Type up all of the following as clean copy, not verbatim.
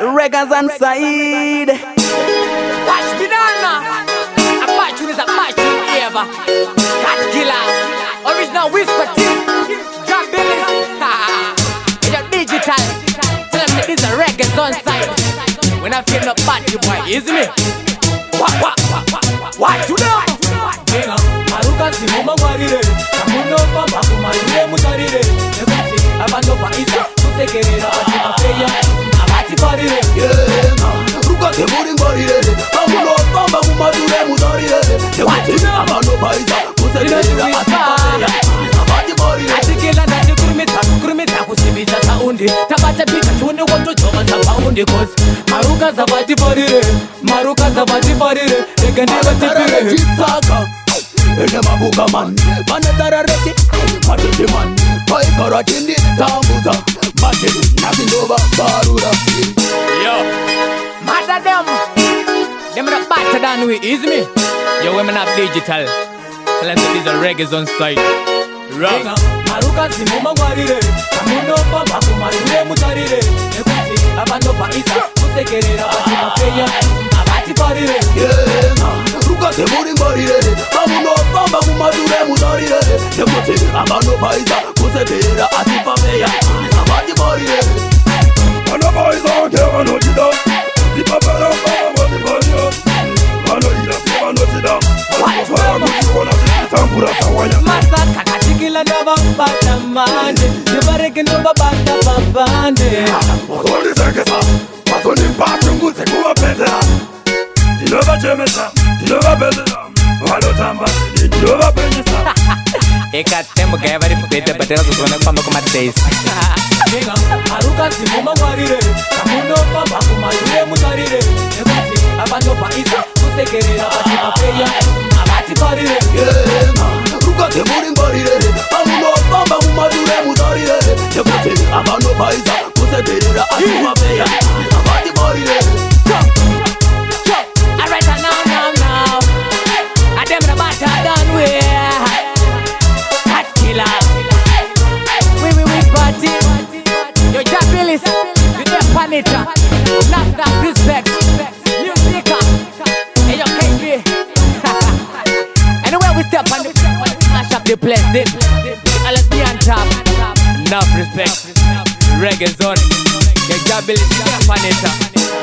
Reggae's on side. Watch me down. A bad is a bad tune ever. Cat killer. Original whisper team. Drop Billis. You're digital. Tell them that this a Reggae's on side. When I feel no bad, you boy, is me. What you know? Maruka si mama warire. Kamuno pamba kumarire mutarire. Nebati abando pa isa. Kusekerera ati mafeya. Abati parire. Ruka se muri warire. Kamuno pamba kumarire mutarire. Nebati abando pa isa. Kusekerera ati mafeya. Abati parire. Atikela nati kurumita kusibisa saundi. Tabata pika tune woto choma za paundi cause Maruka zabati parire. Maruka zabati parire. Ega neba tipire. Chitsaka. Ene mabuka man. Manetara reti. Matiti man. Pai karatindi tambuza. Matiti nasindova barura. Yo, mother them are better than we, is me? Yo, women are digital. Tell them that these are Reggae's on site. Rock. Maruka si mama warire. Kamuno pamba kumarire mutarire. Nebati abando pa isa. Kusekerera ati mafeya. Abati parire. Ruka se muri warire. Kamuno pamba kumarire mutarire. Nebati abando pa isa. Kusekerera ati mafeya. Abati parire. Ano pa isa kera no chida. Si papa na papa wati parire. Ano ila si ano chida. Ano fara kuchikona tambura sawanya. Masaka katikila nova bata mande. Nebareke nova bata babande. Wasoni sekesa. Wasoni mpatu nguse kuwa petera. Dinova chemesa. Dinova petera. Walo tamba. Dinova penyesa. Eka tembo kaya vari pete batera susona pamba kuma days. Maruka si mama warire. Kamuno pamba kumarire mutarire. Nebati abando pa isa. Kusekerera ati mafeya. Abati parire. Ruka se muri warire. Kamuno pamba kumarire mutarire. Nebati abando pa isa. Kusekerera ati mafeya. Abati parire. Alright now. I dem the batter done with. Cat killer. We party. Yo, Jack Billis. You there, Panita. Knock that respect. Musica. Hey, yo, KB. Anywhere we step on the smash up the place. Let's be on top. Enough respect. Reggae's on. Yo, Jack Billis. You there, Panita.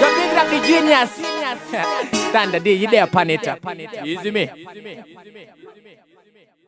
Yo, big up the genius. Standard D. You there, Panita. Easy me.